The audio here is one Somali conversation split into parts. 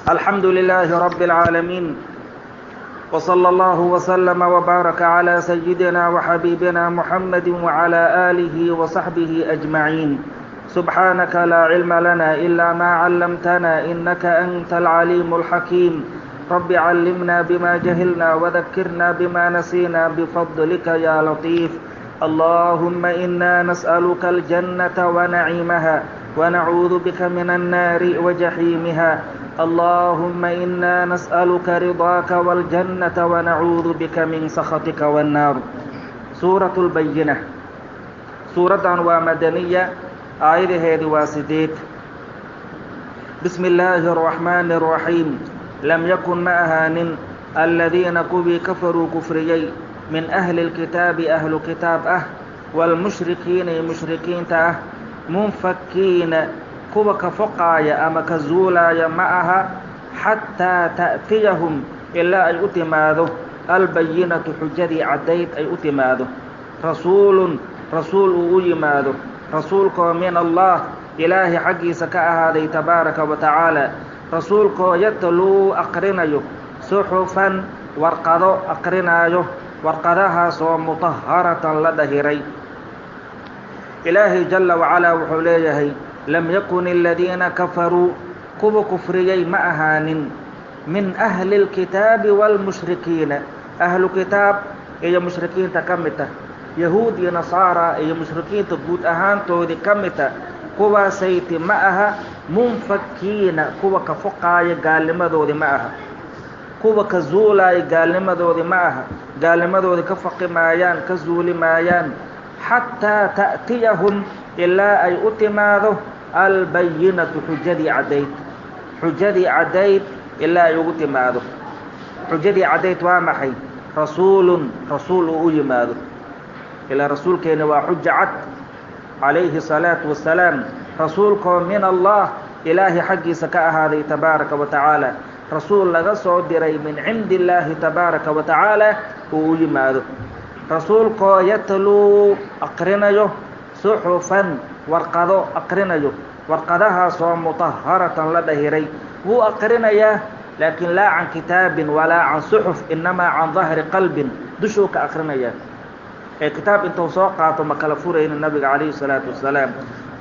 الحمد لله رب العالمين، وصلى الله وسلم وبارك على سيدنا وحبيبنا محمد وعلى آله وصحبه أجمعين. سبحانك لا علم لنا إلا ما علمتنا إنك أنت العليم الحكيم. رب علمنا بما جهلنا وذكرنا بما نسينا بفضلك يا لطيف. اللهم إنا نسألك الجنة ونعيمها ونعوذ بك من النار وجحيمها. اللهم إنا نسألك رضاك والجنة ونعوذ بك من سخطك والنار. سورة البينة سورة ومدنية آية هذه واسديت. بسم الله الرحمن الرحيم. لم يكن معها الذين كفروا كفريي من أهل الكتاب أهل كتاب والمشركين مشركين منفكين كوبا كفقايا أما كزولايا معها حتى تأتيهم إلا أي أتماذو البينة حجدي عديت أي أتماذو رسول أيماذو رسولك من الله إلهي حقي سكاء هذا تبارك وتعالى. رسولك يتلو أقرنايو صحفا ورقضو أقرنايو ورقضها سو مطهرة لدهري. إلهي جل وعلا وحليه لم يكن الذين كفروا كوب كفريي معهان من أهل الكتاب والمشركين. أهل كتاب إيا مشركين تكمتا، يهود نصارى إيا مشركين تقود أهان تودي كمتا. كوبا سيت معها منفكين كوبا كفقايا قال ذو معها، كوبا كزولاي قال ذو معها، قال ذو كفق مايان كزول مايان حتى تأتيهم إلا أي أتماذه البينة حجدي عديت إلا أي أتماذه. حجدي عديت وامحي رسول أيماذه إلى رسول كان وحجعت عليه الصلاة والسلام. رسولك من الله إلهي حقي سكاء هذه تبارك وتعالى. رسول لغسو دري من عند الله تبارك وتعالى ويماذه. رسولك يتلو أقرنيه صحفا ورقضو أقرنيه ورقضها سو مطهرة لدهري. هو أقرنيه لكن لا عن كتاب ولا عن صحف، إنما عن ظهر قلب دشوك أقرنيه. كتاب انتو سوقات مكالفورين النبي عليه الصلاة والسلام،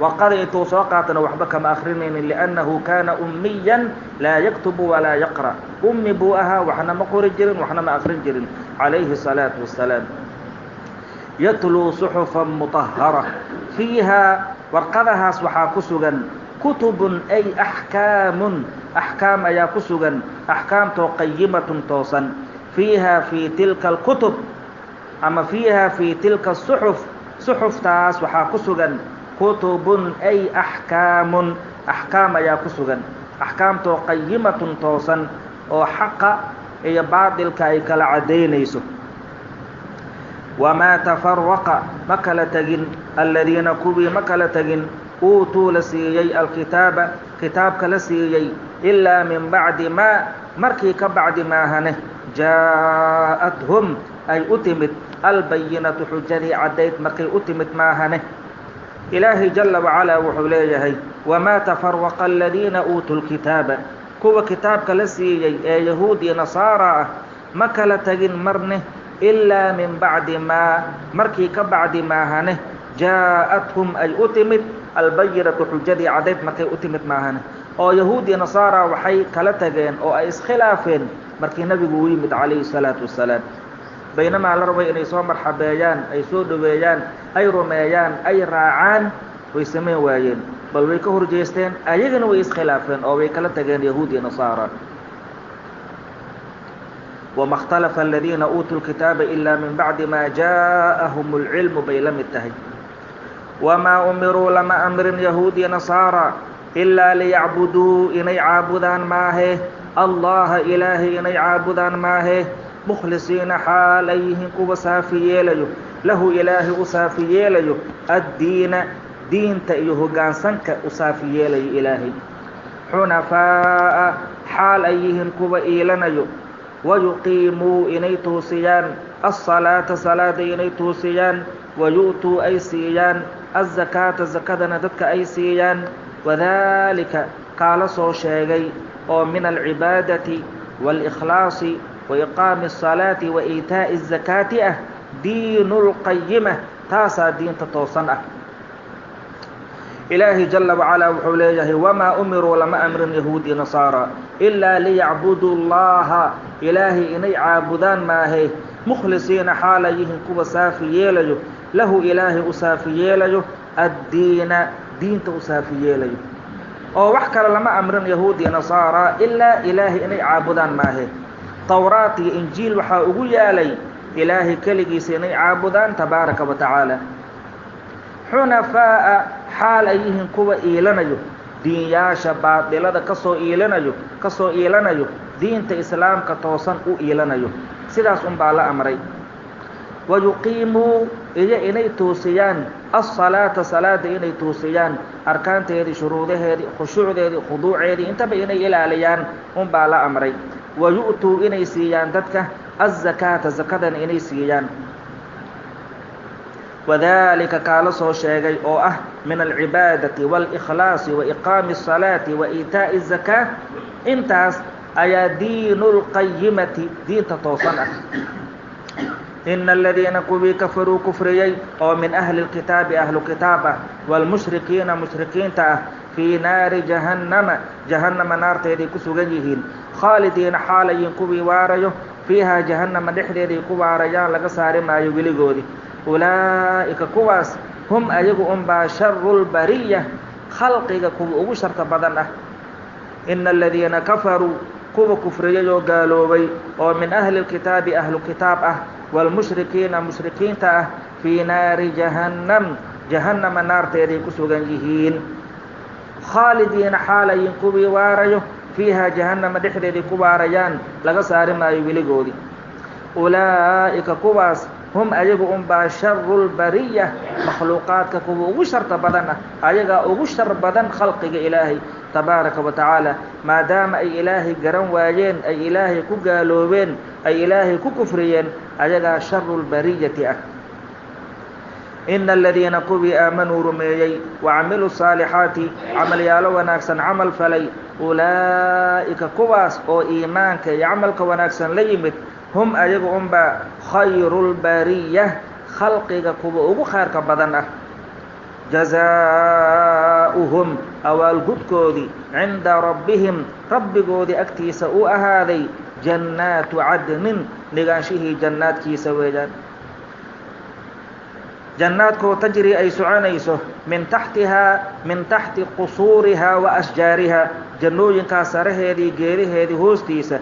وقال انتو سوقات وحبك ما أخرنين لأنه كان أميا لا يكتب ولا يقرأ. أمي بوءها وحنا مقور الجرين وحنا ما أخرين جرين عليه الصلاة والسلام. يتلو صحفا مطهرة فيها ورقدها سوحا كسغا كتب أي أحكام يا كسغا أحكام قيمة توصا. فيها في تلك الكتب أما فيها في تلك الصحف صحف تاس وحا كسغا كتب أي أحكام يا كسغا أحكام قيمة توصا وحق أي بعض الكايك العدينيسو. وما تفرق مكلتجن الذين كبي مكلتجن أوتوا لسيي الكتاب كتاب كلسيي إلا من بعد ما مركي كبعد ما هنه جاءتهم أي أتمت البينة حجري عديت مركي أتمت ما هنه. إلهي جل وعلا وحليه وما تفرق الذين أوتوا الكتاب كو كتاب كلسيي يهودي نصارى مكلتجن مرنه إلا من بعد ما مركي كبعد ما هنه جاءتهم أي أتمت البينة حجدي عديت مركي أتمت ما هنه. أو يهودي نصارى وحي كلتجين أو أي اسخلافين مركي نبي قويمت عليه الصلاة والسلام. بينما على ربي إن يسوى مرحبايان أي سودويان أي رميان أي راعان ويسمين وايين بل ويكهر جيستين أيغن ويسخلافين أو ويكلتجين يهودي نصارى. وما اختلف الذين أوتوا الكتاب إلا من بعد ما جاءهم العلم بيلم التهي. وما أمروا لما أمر يهودي نصارى إلا ليعبدوا إني عابدان ماهي الله إلهي إني عابدان ماهي مخلصين حاليهم كوسافي ليو له إلهي أسافي ليو الدين دين تأيه قانسنك أسافي ليو إلهي حنفاء حال أيهم كوبا إيلنيو ويقيموا إني توسيان الصلاة صلاة إني توسيان ويؤتوا أي سيان الزكاة زكاة ندتك أي سيان وذلك kaala soo sheegay oo min alcibaadati wاlإkhlaasi وإqaami الصalaaةi وإitaaءi الزakaati ah diinu اlqayima taasaa diinta toosan ah. ilaahi jala wacalaa wuxuu leeyahay wamaa umiruu lama amrin yahuud iyo nasaara ilaa liyacbuduu اllaha ilaahay inay caabudaan maahe mukhlisiina xaala yihiin kuwa saafi yeelayo lahu ilaahay u saafi yeelayo addiina diinta u saafi yeelayo oo wax kale lama amrin yahuud iyo nasaara ilaa ilaahay inay caabudaan maahe. towraat iyo injiil waxaa ugu yaalay ilaahay keligiisa inay caabudaan tabaaraka wa tacaala xunafaa'a xaal ay yihiin kuwa iilanayo diinyaasha baadilada kasoo iilanayo diinta islaamka toosan u iilanayo sidaas unbaa la amray. wayuqiimuu iyo inay toosiyaan asalaata salaada inay toosiyaan arkaanteedii shuruudaheedii khushuucdeedii khuduuceedii intaba inay ilaaliyaan unbaa la amray. wayu'tuu inay siiyaan dadka azakaata zakadana inay siiyaan. wadalika kaala soo sheegay oo ah min alcibaadati wاlإkhlaasi وإqaami الصalaati وإitaaءi الzakaa intaas ayaa diinu اlqayimati diinta toosan ah. ina aladiina kuwii kafaruu kufriyey oo min ahli اlkitaabi ahlu kitaab ah wاlmushrikiina mushrikiinta ah fii naari jahannama naarteeday ku sugan yihiin khaalidiina xaalayin kuwii waarayo fiihaa jahannama dhexdeeday ku waarayaan laga saari maayo weligoodii. ulaa'ika kuwaas hum ayagu unbaa sharu lbariya khalqiga kuwa ugu sharta badan ah. ina aladiina kafaruu kuwa kufriyay oo gaaloobay oo min ahli اlkitaabi ahlu kitaab ah wاlmushrikiina mushrikiinta ah fii naari jahannama naarteeday ku sugan yihiin khaalidiina xaalayin kuwii waarayo fiihaa jahannama dhexdeeday ku waarayaan laga saari maayo weligoodii. ulaa'ika kuwaas hum ayagu unbaa sharu lbariya makhluuqaadka kuwa ugu sharta badan ah ayagaa ugu shar badan khalqiga ilaahay tabaaraka wa tacaala maadaama ay ilaahay garan waayeen ay ilaahay ku gaaloobeen ay ilaahay ku kufriyeen ayagaa sharu lbariyati ah. ina aladiina kuwii aamanuu rumeeyey wacamiluu الصaalixaati camalyaalo wanaagsan camal falay ulaa'ika kuwaas oo iimaanka iyo camalka wanaagsan la yimid hum ayagu unbaa khayru lbariya khalqiga kuwa ugu khayrka badan ah. jazaa'uhum awaalgudkoodii cinda rabbihim rabbigoodii agtiisa u ahaaday jannaatu cadnin dhigaanshihii jannaadkiisa weeyaan. jannaadkoo tajri ay soconayso min taxti qusuurihaa wa ashjaarihaa jannooyinkaas saraheedii geedaheedii hoostiisa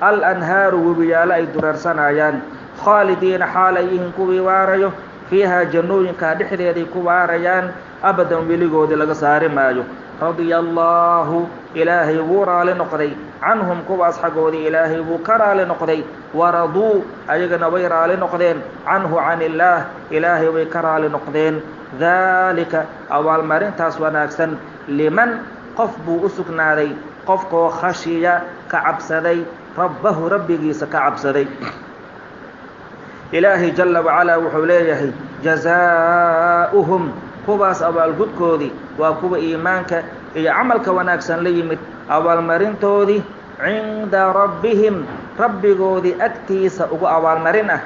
alanhaaru webiyaalo ay dureersanayaan khaalidiina xaalay yihiin kuwii waarayo fiihaa jannooyinkaa dhexdeeday ku waarayaan abadan weligoodii laga saari maayo. radia allaahu ilaahay wuu raali noqday canhum kuwaas xaggoodii ilaahay wuu ka raali noqday waraduu ayagana way raali noqdeen canhu can illaah ilaahay way ka raali noqdeen. daalika abaalmarintaas wanaagsan liman qof buu u sugnaaday qofkoo khashiya ka cabsaday rabbahu rabbigiisa ka cabsaday. ilaahay jala wacalaa wuxuu leeyahay jazaa'uhum kuwaas abaalgudkoodii waa kuwa iimaanka iyo camalka wanaagsan la yimid abaalmarintoodii cinda rabbihim rabbigoodii agtiisa ugu abaalmarin ah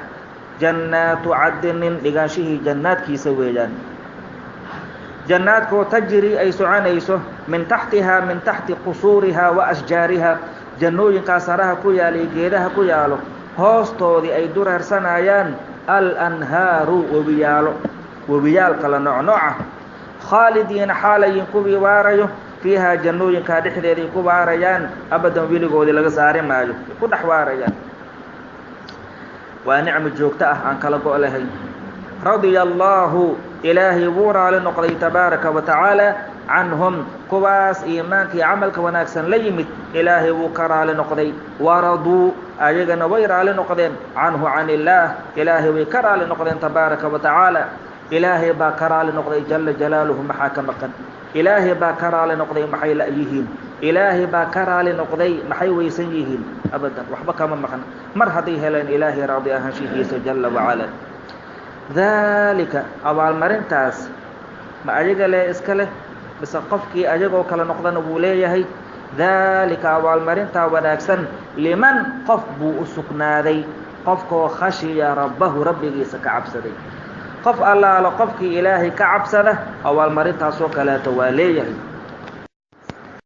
jannaatu cadnin dhigaanshihii jannaadkiisa weeyaan. jannaadkoo tajri ay soconayso min taxti qusuurihaa wa ashjaarihaa jannooyinkaas saraha ku yaala iyo geedaha ku yaalo hoostoodii ay dureersanayaan alanhaaru webiyaal kala noocnooca khaalidiina xaalayin kuwii waarayo fiihaa jannooyinkaa dhexdeeday ku waarayaan abadan weligoodii laga saari maayo ku dhex waarayaan. waa nicmo joogto ah aan kala go' lahayn. radia allaahu ilaahay wuu raali noqday tabaaraka wa tacaala canhum kuwaas iimaanka iyo camalka wanaagsan la yimid ilaahay wuu ka raali noqday waraduu ayagana way raali noqdeen canhu can illaah ilaahay way ka raali noqdeen tabaaraka wa tacaala. ilaahay baa ka raali noqday jala jalaaluhu maxaa ka maqan ilaahay baa ka raali noqday maxay la yihiin ilaahay baa ka raali noqday maxay weysan yihiin abadan waxba kama maqan mar hadday heleen ilaahay raadi ahaanshihiisa jala wacala. daalika abaalmarintaas ma ayaga leh iska leh بس قفكي أجاقو كلا نقضان بوليه ذلك والمرنتا وناكسن لمن قف بو أسكنادي قفكو خشي ربه ربي سكعبسدي قف الله على قفك إلهي كعبسده أو المرنتا سوك لا تواليه